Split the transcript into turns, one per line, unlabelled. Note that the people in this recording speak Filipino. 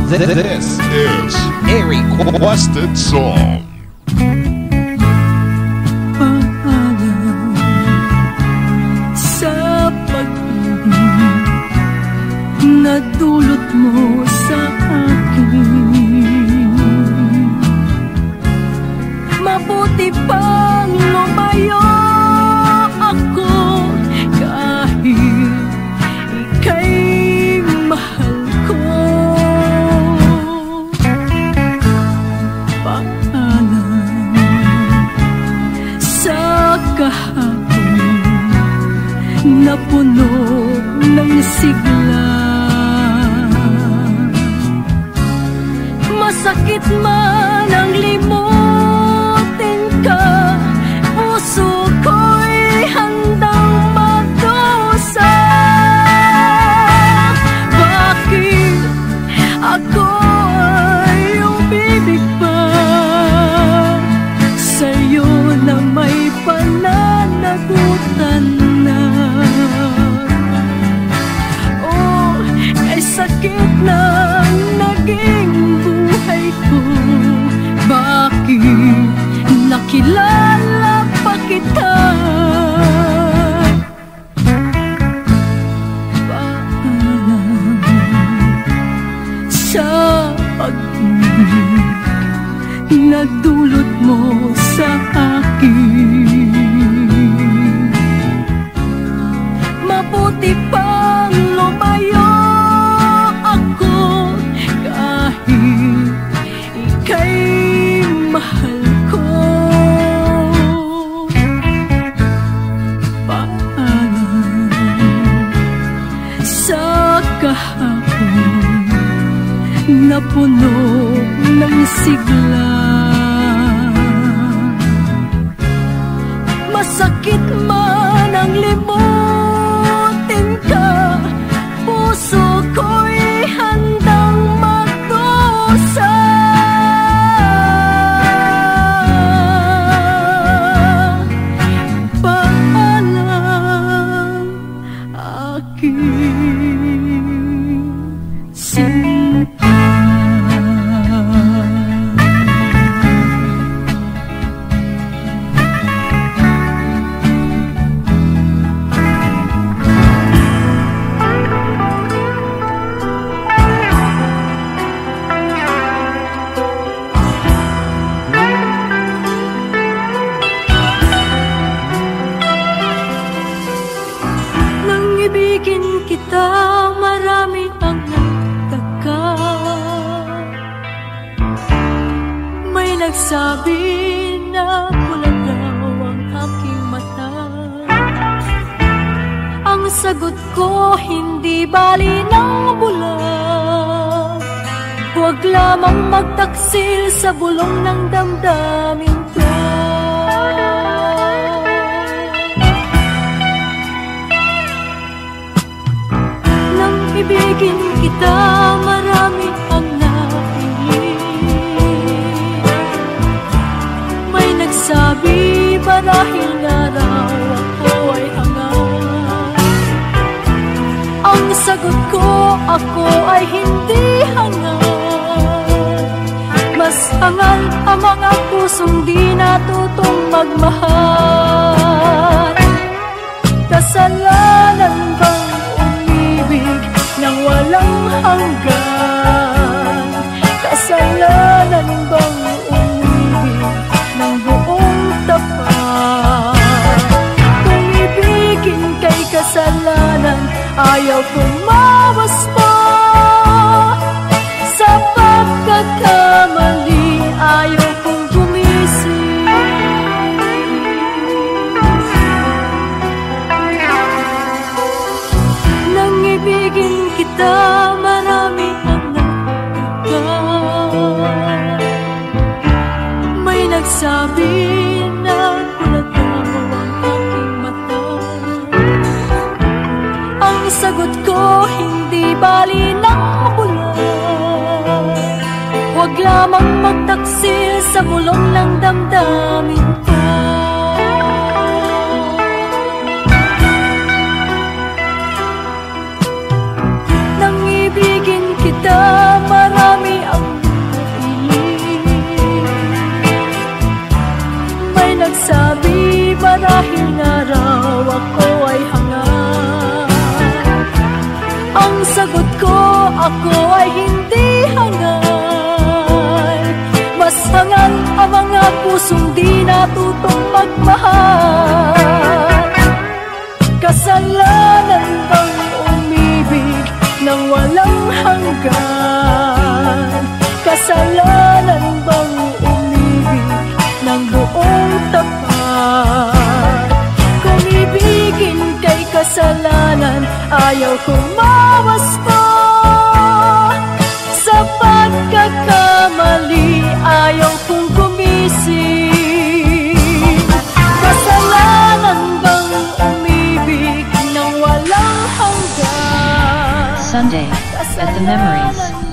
This is a requested song.
Sa pag-ibig na dulot mo sa akin, mabuti pang lumayo ako kahit ika'y mahal ko. Paalam sa kahapon na puno ng sigla, masakit man ang limutin ka, puso ko'y handang magdusa. Bakit ako ay umibig pa sa'yo na may pananagutan na? Oh, kay sakit na naging buhay ko. Bakit nakilala pa kita? Paalam sa pag-ibig na dulot mo sa akin, mabuti pang lumayo ako kahit ika'y mahal ko. Paalam sa kahapon na puno ng sigla, masakit man ang limutin ka, puso ko'y handang magdusa. Paalam aking sinta. Nang ibigin kita, marami ang nagtaka. May nagsabi na pula daw ang aking mata. Ang sagot ko, hindi bali ng bulag. Huwag lamang magtaksil sa bulong ng damdamin ko. Nang ibigin kita, marami ang napiling. May nagsabi, marahil na raw ako ay hangal. Ang sagot ko, ako ay hindi hangal. Mas hangal ang mga pusong di natutong magmahal. Kasalanan bang umibig nang walang hanggan? Kasalanan bang umibig ng buong tapat? Kung ibigin kay kasalanan, ayaw tumawas pa. Sa pagkakamali, ayaw kong gumising. Nang ibigin kita, marami ang nagtaka. May nagsabi na pula daw ang aking mata. Ang sagot ko, hindi bali ng bulag. Huwag lamang magtaksil sa bulong ng damdamin ko. Nang ibigin kita, marami nagsabi marahil nga raw ako ay hangal. Ang sagot ko, ako ay hindi hangal. Mas hangal ang mga pusong di natutong magmahal. Kasalanan bang umibig nang walang hanggan? Kasalanan bang umibig ng buong tapat? Kung ibigin kay kasalanan, ayaw kumawas pa. Sa pagkakamali, ayaw kong gumising. Kasalanan bang umibig ng walang hanggan?
Sunday at the Memories.